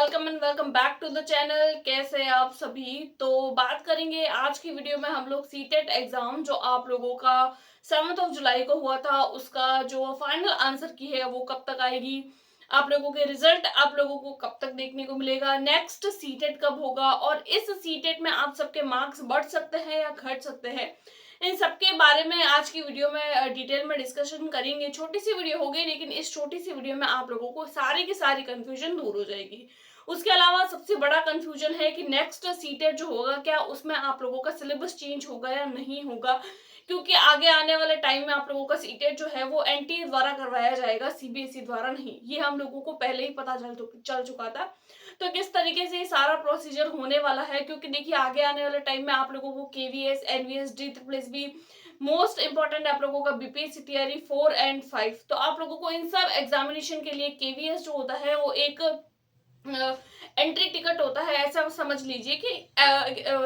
Welcome and welcome back to the channel. कैसे हैं आप सभी। तो बात करेंगे आज की वीडियो में हम लोग सीटेट एग्जाम जो आप लोगों का 7 जुलाई को हुआ था उसका जो फाइनल आंसर की है वो कब तक आएगी, आप लोगों के रिजल्ट आप लोगों को कब तक देखने को मिलेगा, नेक्स्ट सीटेट कब होगा और इस सीटेट में आप सबके मार्क्स बढ़ सकते हैं या घट सकते हैं, इन सबके बारे में आज की वीडियो में डिटेल में डिस्कशन करेंगे। छोटी सी वीडियो होगी लेकिन इस छोटी सी वीडियो में आप लोगों को सारी की सारी कंफ्यूजन दूर हो जाएगी। उसके अलावा सबसे बड़ा कंफ्यूजन है कि नेक्स्ट सीटेट जो होगा क्या उसमें आप लोगों का सिलेबस चेंज होगा या नहीं होगा, क्योंकि आगे आने वाले टाइम में आप लोगों का सीटेट जो है वो एनटीए द्वारा करवाया जाएगा, सीबीएसई द्वारा नहीं। ये हम लोगों को पहले ही पता चल चुका था। तो किस तरीके से ये सारा प्रोसीजर होने वाला है, क्योंकि देखिए आगे आने वाले टाइम में आप लोगों को KVS, NVS, D triple S B, most important आप लोगों का बीपीएससी टीआरई 4 एंड 5, तो आप लोगों को इन सब एग्जामिनेशन के लिए केवीएस जो होता है वो एक एंट्री टिकट होता है। ऐसा समझ लीजिए कि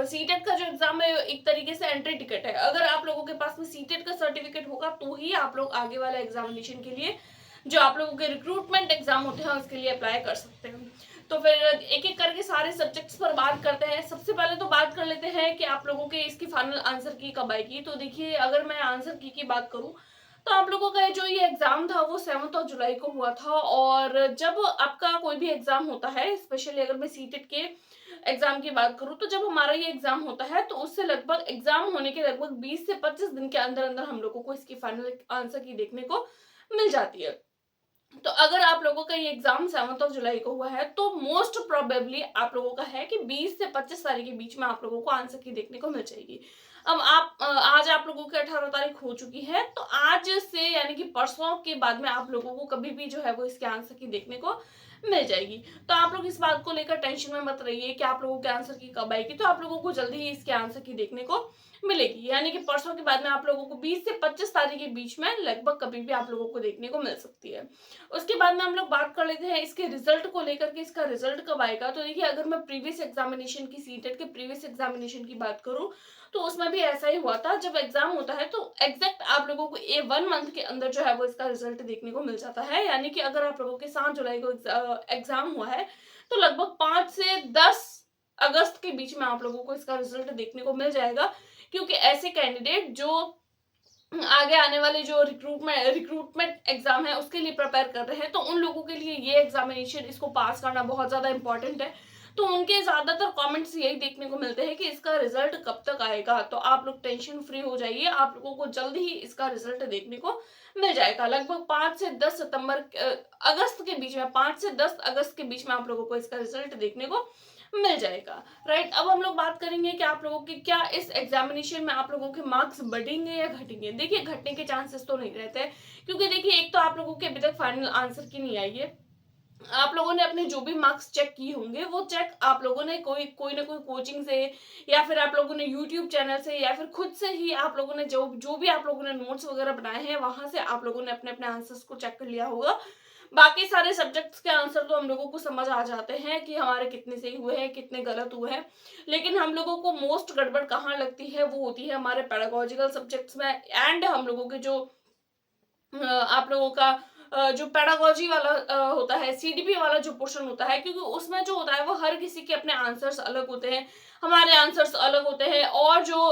सीटेट का जो एग्जाम है एक तरीके से एंट्री टिकट है। अगर आप लोगों के पास में सीटेट का सर्टिफिकेट होगा तो ही आप लोग आगे वाले एग्जामिनेशन के लिए जो आप लोगों के रिक्रूटमेंट एग्जाम होते हैं उसके लिए अप्लाई कर सकते हैं। तो फिर एक एक करके सारे सब्जेक्ट्स पर बात करते हैं। सबसे पहले तो बात कर लेते हैं कि आप लोगों के इसकी फाइनल आंसर की कब आएगी। तो देखिए अगर मैं आंसर की बात करूं तो आप लोगों का जो ये एग्जाम था वो 7 जुलाई को हुआ था। और जब आपका कोई भी एग्जाम होता है, स्पेशली अगर मैं सीटेट के एग्जाम की बात करूं, तो जब हमारा ये एग्जाम होता है तो उससे लगभग एग्जाम होने के लगभग 20 से 25 दिन के अंदर अंदर हम लोगों को इसकी फाइनल आंसर की देखने को मिल जाती है। तो अगर आप लोगों का ये एग्जाम 7 जुलाई को हुआ है तो मोस्ट प्रोबेबली आप लोगों का है कि 20 से 25 तारीख के बीच में आप लोगों को आंसर की देखने को मिल जाएगी। अब आज आप लोगों की 18 तारीख हो चुकी है, तो आज से यानी कि परसों के बाद में आप लोगों को कभी भी जो है वो इसके आंसर की देखने को मिल जाएगी। तो आप लोग इस बात को लेकर टेंशन में मत रहिए कि आप लोगों के आंसर की कब आएगी। तो आप लोगों को जल्दी ही इसके आंसर की देखने को मिलेगी, यानी कि परसों के बाद में आप लोगों को 20 से 25 तारीख के बीच में लगभग कभी भी आप लोगों को देखने को मिल सकती है। उसके बाद में हम लोग बात कर लेते हैं इसके रिजल्ट को लेकर के, इसका रिजल्ट कब आएगा। तो देखिए अगर मैं प्रीवियस एग्जामिनेशन की सीटेट के प्रीवियस एग्जामिनेशन की बात करूं तो उसमें भी ऐसा ही हुआ था। जब एग्जाम होता है तो एग्जैक्ट आप लोगों को 1 मंथ के अंदर जो है वो इसका रिजल्ट देखने को मिल जाता है। यानी कि अगर आप लोगों के 7 जुलाई को एग्जाम हुआ है तो लगभग 5 से 10 अगस्त के बीच में आप लोगों को इसका रिजल्ट देखने को मिल जाएगा। क्योंकि ऐसे कैंडिडेट जो आगे आने वाले जो रिक्रूटमेंट एग्जाम है उसके लिए प्रिपेयर कर रहे हैं, तो उन लोगों के लिए ये एग्जामिनेशन इसको पास करना बहुत ज्यादा इंपॉर्टेंट है। तो उनके ज्यादातर कमेंट्स यही देखने को मिलते हैं कि इसका रिजल्ट कब तक आएगा। तो आप लोग टेंशन फ्री हो जाइए, आप लोगों को जल्द ही इसका रिजल्ट देखने को मिल जाएगा। लगभग 5 से 10 सितंबर अगस्त के बीच में, 5 से 10 अगस्त के बीच में आप लोगों को इसका रिजल्ट देखने को मिल जाएगा। राइट, अब हम लोग बात करेंगे कि आप लोगों के क्या इस एग्जामिनेशन में आप लोगों के मार्क्स बढ़ेंगे या घटेंगे। देखिए घटने के चांसेस तो नहीं रहते हैं, क्योंकि देखिए एक तो आप लोगों के अभी तक फाइनल आंसर की नहीं आई है। आप लोगों ने अपने जो भी मार्क्स चेक किए होंगे वो चेक आप लोगों ने कोई ना कोई कोचिंग से या फिर आप लोगों ने यूट्यूब चैनल से या फिर खुद से ही आप लोगों ने जो भी आप लोगों ने नोट्स वगैरह बनाए हैं वहां से आप लोगों ने अपने अपने आंसर्स को चेक कर लिया होगा। बाकी सारे सब्जेक्ट्स के आंसर तो हम लोगों को समझ आ जाते हैं कि हमारे कितने सही हुए हैं कितने गलत हुए हैं। लेकिन हम लोगों को मोस्ट गड़बड़ कहाँ लगती है वो होती है हमारे पेडागोजिकल सब्जेक्ट्स में। एंड हम लोगों के जो आप लोगों का जो पेडागोजी वाला होता है, सीडीपी वाला जो पोर्शन होता है, क्योंकि उसमें जो होता है वो हर किसी के अपने आंसर्स अलग होते हैं, हमारे आंसर्स अलग होते हैं, और जो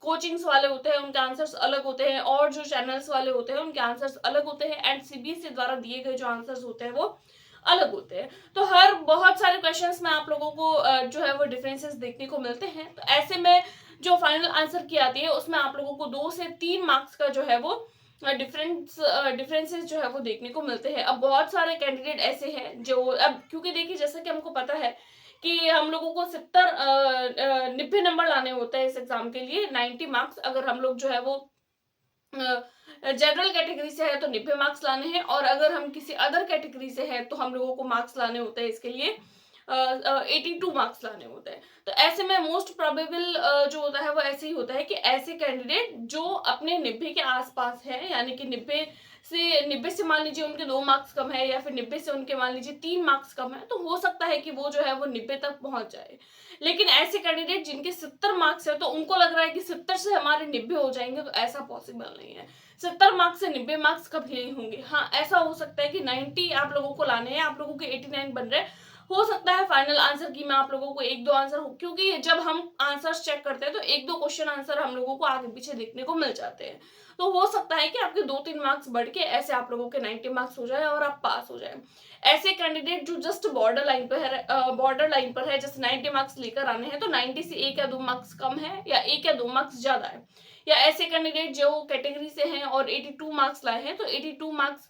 कोचिंग्स वाले होते हैं उनके आंसर्स अलग होते हैं, और जो चैनल्स वाले होते हैं उनके आंसर्स अलग होते हैं, एंड सीबीएसई द्वारा दिए गए जो आंसर्स होते हैं वो अलग होते हैं। तो हर बहुत सारे क्वेश्चंस में आप लोगों को जो है वो डिफरेंसेस देखने को मिलते हैं। तो ऐसे में जो फाइनल आंसर की आती है उसमें आप लोगों को 2 से 3 मार्क्स का जो है वो डिफरेंसेस जो है वो देखने को मिलते हैं। अब बहुत सारे कैंडिडेट ऐसे हैं जो, अब क्योंकि देखिए जैसा कि हमको पता है कि हम लोगों को 90 नंबर लाने होते हैं इस एग्जाम के लिए, 90 मार्क्स। अगर हम लोग जो है वो जनरल कैटेगरी से है तो 90 मार्क्स लाने हैं, और अगर हम किसी अदर कैटेगरी से है तो हम लोगों को मार्क्स लाने होते हैं इसके लिए 82 मार्क्स लाने होते हैं। तो ऐसे में मोस्ट प्रोबेबल जो होता है वो ऐसे ही होता है कि ऐसे कैंडिडेट जो अपने 90 के आसपास है, यानी कि 90 से मान लीजिए उनके 2 मार्क्स कम है, या फिर 90 से उनके मान लीजिए 3 मार्क्स कम है, तो हो सकता है कि वो जो है वो 90 तक पहुंच जाए। लेकिन ऐसे कैंडिडेट जिनके 70 मार्क्स है तो उनको लग रहा है कि 70 से हमारे 90 हो जाएंगे, तो ऐसा पॉसिबल नहीं है। 70 मार्क्स से 90 मार्क्स कभी नहीं होंगे। हाँ, ऐसा हो सकता है कि 90 आप लोगों को लाने हैं, आप लोगों के 89 बन रहे हैं, हो सकता है फाइनल आंसर की मैं आप लोगों को एक दो आंसर हो, क्योंकि जब हम आंसर्स चेक करते हैं तो एक दो क्वेश्चन आंसर हम लोगों को आगे पीछे देखने को मिल जाते हैं। तो हो सकता है कि आपके 2-3 मार्क्स बढ़ के ऐसे आप लोगों के 90 मार्क्स हो जाए और आप पास हो जाए। ऐसे कैंडिडेट जो जस्ट बॉर्डर लाइन पर है, जैसे 90 मार्क्स लेकर आने हैं तो 90 से 1 या 2 मार्क्स कम है या 1 या 2 मार्क्स ज्यादा है, या ऐसे कैंडिडेट जो कैटेगरी से हैं और 82 मार्क्स लाए हैं, तो 82 मार्क्स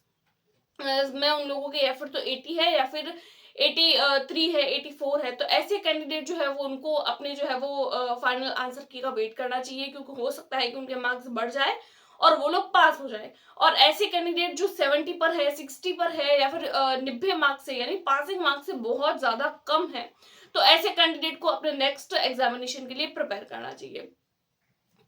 में उन लोगों की एफर्ट तो 80 है या फिर 83 है, 84 है, तो ऐसे कैंडिडेट जो है वो उनको अपने जो है वो फाइनल आंसर की का वेट करना चाहिए, क्योंकि हो सकता है कि उनके मार्क्स बढ़ जाए और वो लोग पास हो जाए। और ऐसे कैंडिडेट जो 70 पर है, 60 पर है या फिर 90 मार्क्स से, यानी पासिंग मार्क्स से बहुत ज्यादा कम है, तो ऐसे कैंडिडेट को अपने नेक्स्ट एग्जामिनेशन के लिए प्रिपेयर करना चाहिए।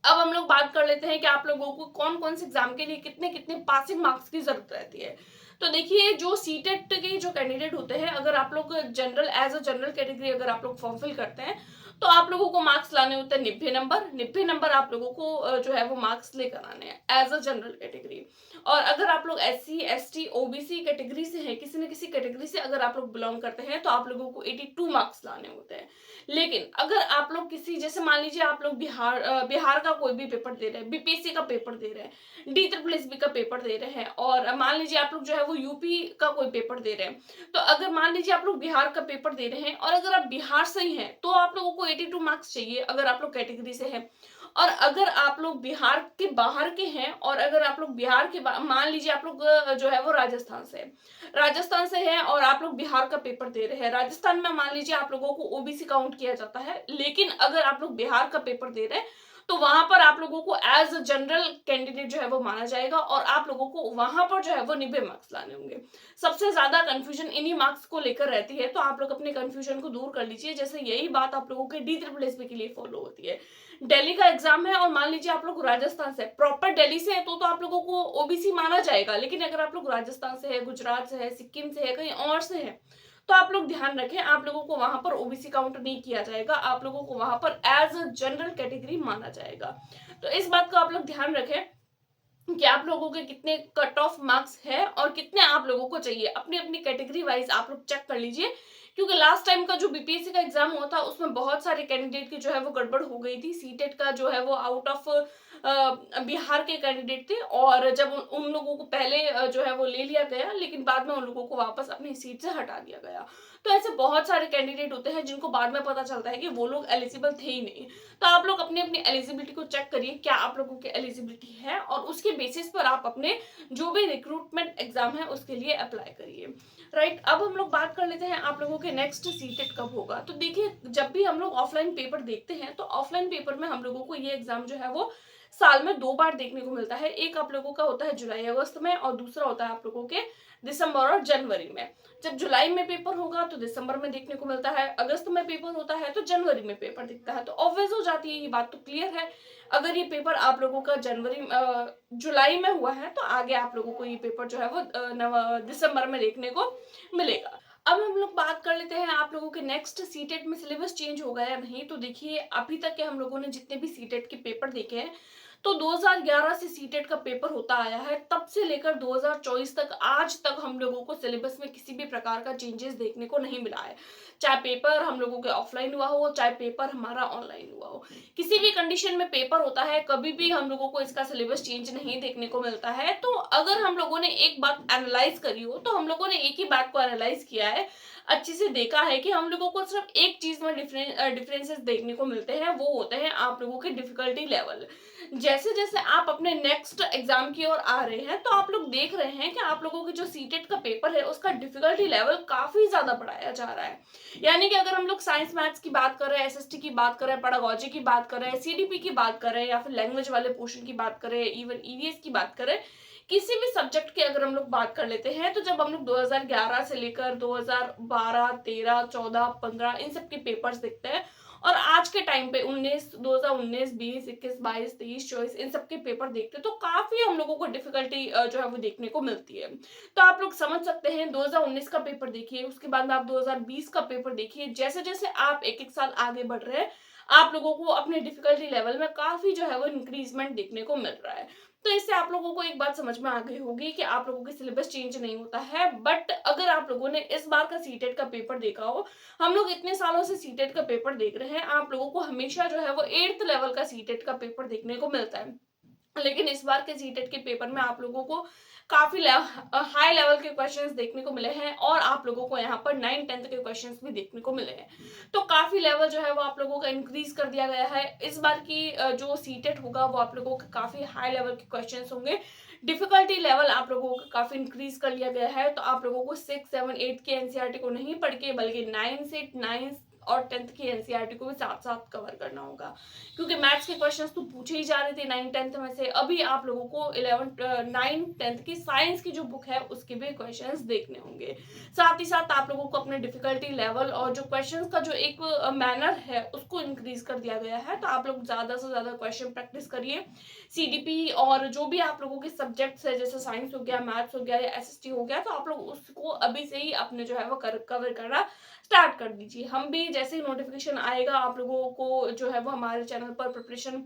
अब हम लोग बात कर लेते हैं कि आप लोगों को कौन कौन से एग्जाम के लिए कितने कितने पासिंग मार्क्स की जरूरत रहती है। तो देखिए, जो सीटेट के जो कैंडिडेट होते हैं, अगर आप लोग एज अ जनरल कैटेगरी अगर आप लोग फॉर्म फिल करते हैं, तो आप लोगों को मार्क्स लाने होते हैं 90 नंबर आप लोगों को जो है वो मार्क्स लेकर आने हैं एज अ जनरल कैटेगरी। और अगर आप लोग SC ST OBC कैटेगरी से हैं, किसी न किसी कैटेगरी से अगर आप लोग बिलोंग करते हैं, तो आप लोगों को 82 मार्क्स लाने होते हैं। लेकिन अगर आप लोग किसी, जैसे मान लीजिए आप लोग बिहार का कोई भी पेपर दे रहे हैं, BPSC का पेपर दे रहे हैं, DSSB का पेपर दे रहे हैं, और मान लीजिए आप लोग जो है वो यूपी का कोई पेपर दे रहे हैं, तो अगर मान लीजिए आप लोग बिहार का पेपर दे रहे हैं और अगर आप बिहार से ही हैं, तो आप लोगों को 82 मार्क्स चाहिए अगर आप लोग कैटेगरी से हैं। और अगर आप लोग बिहार के बाहर के हैं और अगर आप लोग बिहार के मान लीजिए आप लोग जो है वो राजस्थान से है और आप लोग बिहार का पेपर दे रहे हैं, राजस्थान में मान लीजिए आप लोगों को OBC काउंट किया जाता है, लेकिन अगर आप लोग बिहार का पेपर दे रहे हैं, तो वहां पर आप लोगों को एज अ जनरल कैंडिडेट जो है वो माना जाएगा और आप लोगों को वहां पर जो है वो 90 मार्क्स लाने होंगे। सबसे ज्यादा कंफ्यूजन इन्हीं मार्क्स को लेकर रहती है, तो आप लोग अपने कंफ्यूजन को दूर कर लीजिए। जैसे यही बात आप लोगों के DSSB के लिए फॉलो होती है। दिल्ली का एग्जाम है और मान लीजिए आप लोग राजस्थान से, प्रॉपर दिल्ली से है, तो आप लोगों को OBC माना जाएगा, लेकिन अगर आप लोग राजस्थान से है, गुजरात से है, सिक्किम से है, कहीं और से है, तो आप लोग ध्यान रखें, आप लोगों को वहां पर OBC काउंट नहीं किया जाएगा, आप लोगों को वहां पर एज अ जनरल कैटेगरी माना जाएगा। तो इस बात का आप लोग ध्यान रखें कि आप लोगों के कितने कट ऑफ मार्क्स है और कितने आप लोगों को चाहिए। अपनी अपनी कैटेगरी वाइज आप लोग चेक कर लीजिए, क्योंकि लास्ट टाइम का जो BPSC का एग्जाम हुआ था उसमें बहुत सारे कैंडिडेट की जो है वो गड़बड़ हो गई थी। सीटेट का जो है वो आउट ऑफ बिहार के कैंडिडेट थे, और जब उन लोगों को पहले जो है वो ले लिया गया, लेकिन बाद में उन लोगों को वापस अपनी सीट से हटा दिया गया। तो ऐसे बहुत सारे कैंडिडेट होते हैं जिनको बाद में पता चलता है कि वो लोग एलिजिबल थे ही नहीं। तो आप लोग अपनी अपनी एलिजिबिलिटी को चेक करिए, क्या आप लोगों की एलिजिबिलिटी है, और उसके बेसिस पर आप अपने जो भी रिक्रूटमेंट एग्जाम है उसके लिए अप्लाई करिए। राइट, अब हम लोग बात कर लेते हैं आप लोगों के नेक्स्ट सीटेट कब होगा। तो देखिए, जब भी हम लोग ऑफलाइन पेपर देखते हैं, तो ऑफलाइन पेपर में हम लोगों को ये एग्जाम जो है वो साल में 2 बार देखने को मिलता है। एक आप लोगों का होता है जुलाई अगस्त में, और दूसरा होता है आप लोगों के दिसंबर और जनवरी में। जब जुलाई में पेपर होगा तो दिसंबर में देखने को मिलता है, अगस्त में पेपर होता है तो जनवरी में पेपर दिखता है। तो ऑब्वियस हो जाती है, ये बात तो क्लियर है, अगर ये पेपर आप लोगों का जुलाई में हुआ है, तो आगे आप लोगों को ये पेपर जो है वो दिसंबर में देखने को मिलेगा। अब हम लोग बात कर लेते हैं आप लोगों के नेक्स्ट सीटेट में सिलेबस चेंज होगा या नहीं। तो देखिए, अभी तक के हम लोगों ने जितने भी सीटेट के पेपर देखे हैं, तो 2011 से सीटेट का पेपर होता आया है, तब से लेकर 2024 तक आज तक हम लोगों को सिलेबस में किसी भी प्रकार का चेंजेस देखने को नहीं मिला है। चाहे पेपर हम लोगों के ऑफलाइन हुआ हो, चाहे पेपर हमारा ऑनलाइन हुआ हो, किसी भी कंडीशन में पेपर होता है, कभी भी हम लोगों को इसका सिलेबस चेंज नहीं देखने को मिलता है। तो अगर हम लोगों ने एक बात एनालाइज करी हो, तो हम लोगों ने एक ही बात को एनालाइज किया है, अच्छे से देखा है कि हम लोगों को सिर्फ एक चीज में डिफरेंसेस देखने को मिलते हैं, वो होते हैं आप लोगों के डिफिकल्टी लेवल। जैसे जैसे आप अपने नेक्स्ट एग्जाम की ओर आ रहे हैं, तो आप लोग देख रहे हैं कि आप लोगों की जो सीटेट का पेपर है उसका डिफिकल्टी लेवल काफी ज्यादा बढ़ाया जा रहा है। यानी कि अगर हम लोग साइंस मैथ्स की बात कर रहे हैं, SST की बात कर रहे हैं, पेडागोजी की बात कर रहे हैं, CDP की बात कर रहे हैं, या फिर लैंग्वेज वाले पोर्शन की बात कर रहे हैं, इवन EVS की बात कर रहे हैं, किसी भी सब्जेक्ट की अगर हम लोग बात कर लेते हैं, तो जब हम लोग 2011 से लेकर 2012, 13, 14, 15 इन सब के पेपर्स देखते हैं, और आज के टाइम पे 2019, 20, 21, 22, 23, 24 इन सब के पेपर देखते हैं, तो काफी हम लोगों को डिफिकल्टी जो है वो देखने को मिलती है। तो आप लोग समझ सकते हैं, 2019 का पेपर देखिए, उसके बाद आप 2020 का पेपर देखिए, जैसे जैसे आप एक एक साल आगे बढ़ रहे हैं, आप लोगों को अपने डिफिकल्टी लेवल में काफ़ी जो है वो इंक्रीज़मेंट देखने को मिल रहा है। तो इससे आप लोगों को एक बात समझ में आ गई होगी कि आप लोगों की सिलेबस चेंज नहीं होता है, बट अगर आप लोगों ने इस बार का सीटेट का पेपर देखा हो, हम लोग इतने सालों से सीटेट का पेपर देख रहे हैं, आप लोगों को हमेशा जो है वो 8th लेवल का सीटेट का पेपर देखने को मिलता है। लेकिन इस बार के सीटेट के पेपर में आप लोगों को काफी हाई लेवल के क्वेश्चंस देखने को मिले हैं, और आप लोगों को यहाँ पर 9th 10th के क्वेश्चंस भी देखने को मिले हैं। तो काफी लेवल जो है वो आप लोगों का इंक्रीज कर दिया गया है। इस बार की जो सीटेट होगा वो आप लोगों का काफी हाई लेवल के क्वेश्चंस होंगे। डिफिकल्टी लेवल आप लोगों का काफी इंक्रीज कर लिया गया है। तो आप लोगों को 6 7 8 के एनसीईआरटी को नहीं पढ़ के बल्कि 9 और 10th की एनसीईआरटी को भी साथ साथ कवर करना होगा, क्योंकि मैथ्स के क्वेश्चंस तो पूछे ही जा रहे थे 9 10th में से। अभी आप लोगों को 9 10th की साइंस की जो बुक है उसके भी क्वेश्चंस देखने होंगे। साथ ही साथ आप लोगों को अपने डिफिकल्टी लेवल और जो क्वेश्चंस का जो एक मैनर है उसको इंक्रीज कर दिया गया है। तो आप लोग ज्यादा से ज्यादा क्वेश्चन प्रैक्टिस करिए। सीडीपी और जो भी आप लोगों के सब्जेक्ट्स है, जैसे साइंस हो गया, मैथ्स हो गया या एसएसटी हो गया, तो आप लोग उसको अभी से ही अपने जो है वो कवर करना स्टार्ट कर दीजिए। हम भी जैसे ही नोटिफिकेशन आएगा आप लोगों को जो है वो हमारे चैनल पर प्रिपरेशन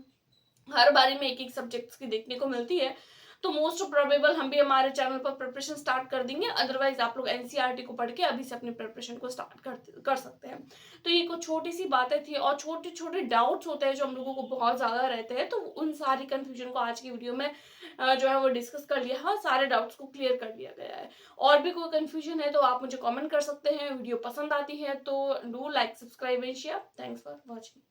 हर बारी में एक एक सब्जेक्ट्स की देखने को मिलती है, तो मोस्ट प्रोबेबल हम भी हमारे चैनल पर प्रिपरेशन स्टार्ट कर देंगे। अदरवाइज आप लोग एनसीईआरटी को पढ़ के अभी से अपनी प्रिपरेशन को स्टार्ट कर सकते हैं। तो ये कुछ छोटी सी बातें थी, और छोटे छोटे डाउट्स होते हैं जो हम लोगों को बहुत ज्यादा रहते हैं, तो उन सारी कंफ्यूजन को आज की वीडियो में जो है वो डिस्कस कर लिया है, और सारे डाउट्स को क्लियर कर दिया गया है। और भी कोई कंफ्यूजन है तो आप मुझे कमेंट कर सकते हैं। वीडियो पसंद आती है तो do like, subscribe and share. Thanks for watching.